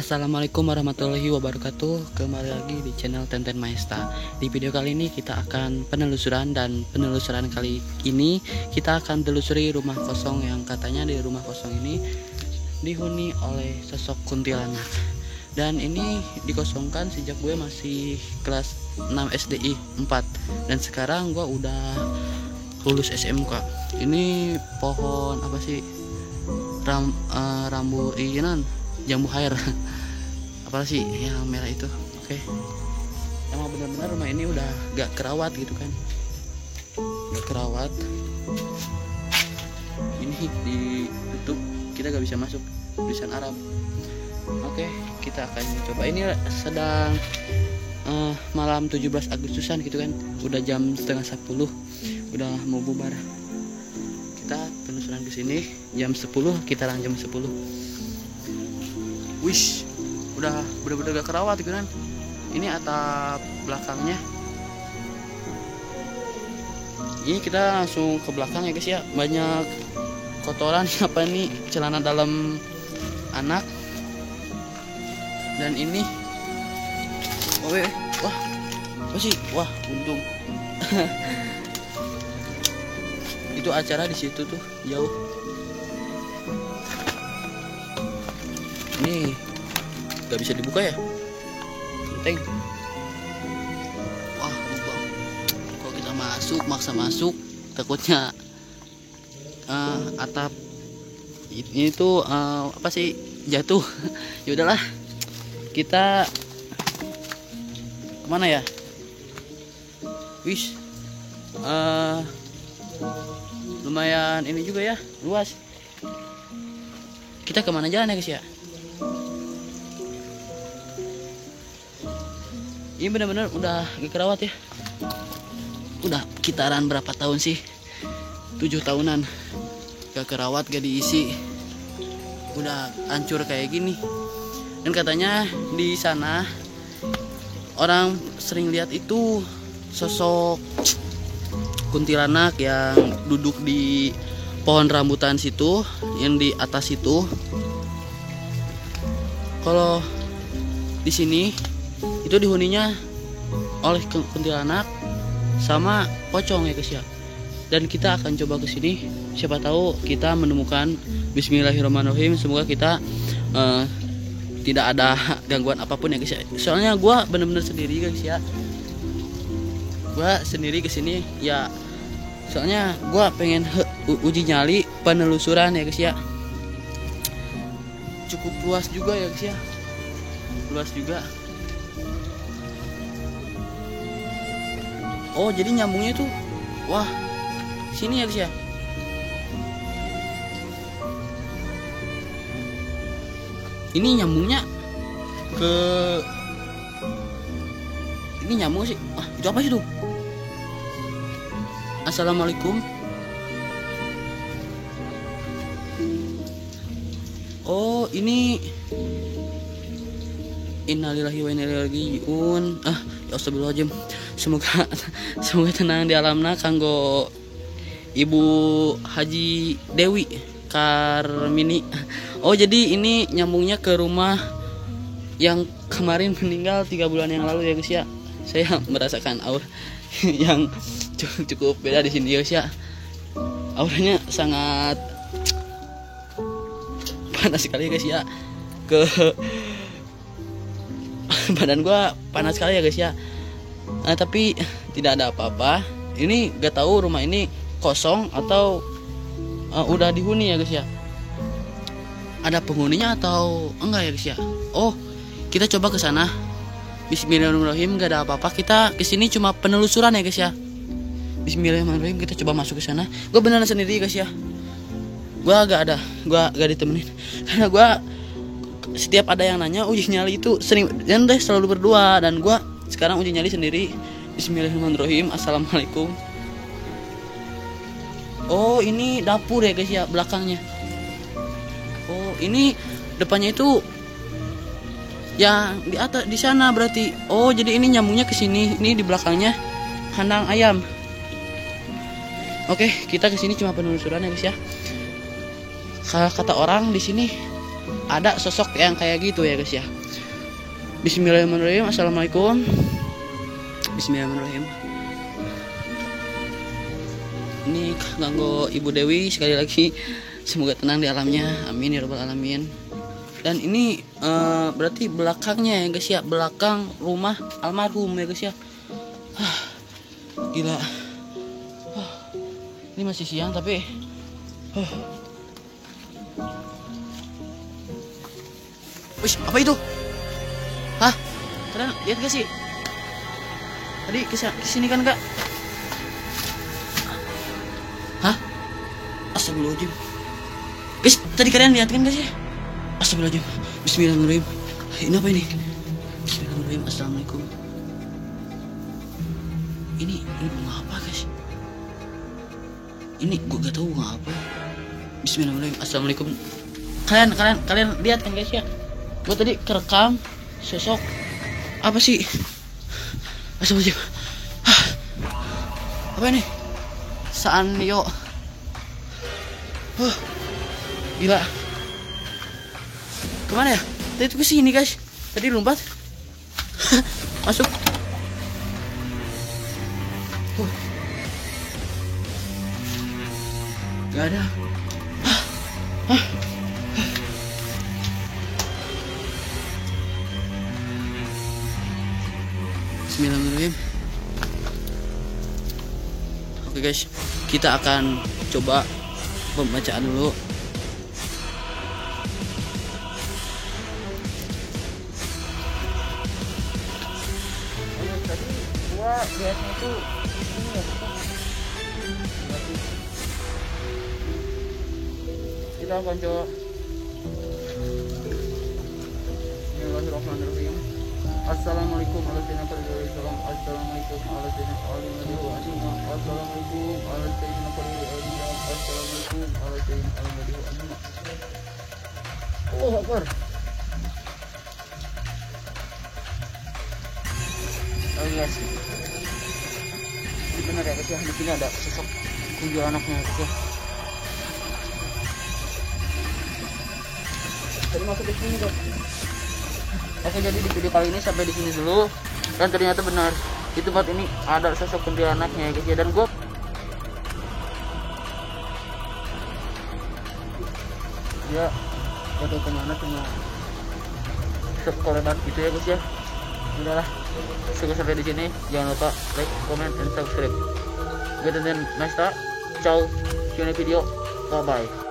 Assalamualaikum warahmatullahi wabarakatuh. Kembali lagi di channel Tenten Maesta. Di video kali ini kita akan penelusuran, dan penelusuran kali ini kita akan telusuri rumah kosong yang katanya di rumah kosong ini dihuni oleh sosok kuntilanak. Dan ini dikosongkan sejak gue masih kelas 6 SDI 4, dan sekarang gue udah lulus SMK. Ini pohon apa sih? Rambu inan jambu air apa sih yang merah itu. Oke. Emang benar-benar rumah ini udah gak kerawat gitu kan, gak kerawat. Ini ditutup, kita gak bisa masuk, tulisan Arab. Oke, kita akan coba. Ini sedang malam 17 Agustusan gitu kan, udah jam setengah 10, udah mau bubar. Kita penelusuran ke sini jam 10, kita jam 10. Wish, udah bener-bener gak kerawat gitu kan. Ini atap belakangnya. Ini kita langsung ke belakang ya guys ya. Banyak kotoran apa nih, celana dalam anak. Dan ini wah apa sih, wah untung itu acara di situ tuh jauh. Ini gak bisa dibuka ya, penting. Wah lupa, kalau kita maksa masuk takutnya atap ini tuh apa sih, jatuh. Ya udahlah, kita kemana ya? Wish, lumayan ini juga ya, luas. Kita kemana jalan ya guys ya? Ini benar-benar udah gak kerawat ya. Udah kitaran berapa tahun sih? 7 tahunan gak kerawat, gak diisi, udah hancur kayak gini. Dan katanya di sana orang sering lihat itu sosok kuntilanak yang duduk di pohon rambutan situ, yang di atas itu. Kalau di sini itu dihuninya oleh kuntilanak sama pocong ya guys ya. Dan kita akan coba ke sini, siapa tahu kita menemukan. Bismillahirrahmanirrahim. Semoga kita tidak ada gangguan apapun ya guys ya. Soalnya gue bener-bener sendiri guys ya. Gue sendiri kesini ya. Soalnya gue pengen uji nyali penelusuran ya guys ya. Cukup luas juga ya guys ya. Luas juga. Oh jadi nyambungnya itu, wah sini ya guys ya. Ini nyambungnya ke, ini nyambung sih. Ah itu apa sih tuh? Assalamualaikum. Oh ini innalillahi wa inna ilaihi rajiun. Ya astagfirullahaladzim. Semoga tenang di alamna kanggo Ibu Haji Dewi Karmini. Oh jadi ini nyambungnya ke rumah yang kemarin meninggal 3 bulan yang lalu ya guys ya. Saya merasakan aura yang cukup beda di sini guys ya. Auranya sangat panas sekali guys ya. Ke badan gua panas sekali ya guys ya. Tapi tidak ada apa-apa. Ini gak tahu rumah ini kosong atau udah dihuni ya guys ya. Ada penghuninya atau enggak ya guys ya. Oh kita coba ke sana. Bismillahirrahmanirrahim. Gak ada apa-apa. Kita kesini cuma penelusuran ya guys ya. Bismillahirrahmanirrahim. Kita coba masuk ke sana. Gue beneran sendiri guys ya. Gue gak ditemenin. Karena gue setiap ada yang nanya uji nyali itu sering dan deh selalu berdua. Dan gue sekarang uji nyali sendiri. Bismillahirrahmanirrahim. Assalamualaikum. Oh ini dapur ya guys ya, belakangnya. Oh ini depannya itu yang di atas di sana berarti. Oh jadi ini nyambungnya ke sini. Ini di belakangnya kandang ayam. Oke, kita ke sini cuma penelusuran ya guys ya. Kata orang di sini ada sosok yang kayak gitu ya guys ya. Bismillahirrahmanirrahim. Assalamualaikum. Bismillahirrahmanirrahim. Ini ganggu Ibu Dewi sekali lagi, semoga tenang di alamnya, amin ya rabbal alamin. Dan ini berarti belakangnya ya guys ya, belakang rumah almarhum ya guys ya. Gila. Ini masih siang tapi Wih, apa itu? Hah? Kalian lihat gak sih? Tadi kesini kan kak? Hah? Astagfirullahaladzim. Guys, tadi kalian lihat kan guys ya? Astagfirullahaladzim. Bismillahirrahmanirrahim. Ini apa ini? Bismillahirrahmanirrahim. Assalamualaikum. Ini bunga apa guys? Ini gue gak tahu bunga apa. Bismillahirrahmanirrahim. Assalamualaikum. Kalian lihat kan guys ya? Gue tadi kerekam sosok apa sih? Astagfirullahaladzim. Apa ini? Sanyo. Gila. Kemana ya? Tadi itu kesini guys. Tadi lompat. Masuk. Gak ada. Bismillahirrahmanirrahim. Oke guys, kita akan coba pembacaan dulu. Tadi gua lihatnya itu ini ya, kita akan coba. Bismillahirrahmanirrahim. Assalamualaikum warahmatullahi wabarakatuh. Assalamualaikum warahmatullahi wabarakatuh. Assalamualaikum warahmatullahi wabarakatuh. Assalamualaikum warahmatullahi wabarakatuh. Oh, Akbar. Oh yes. Ini benar ya guys ya, di sini ada sosok kuntilanaknya guys ya. Jadi masuk ke sini guys. Oke, jadi di video kali ini sampai di sini dulu. Dan ternyata benar, di tempat ini ada sosok kuntilanaknya guys ya. Dan gue ya gak tahu kemana, cuma sekoleban gitu ya guys ya. Udahlah, cukup sampai di sini. Jangan lupa like, comment, dan subscribe. Good and then next time. Ciao, see you in the video. Bye bye.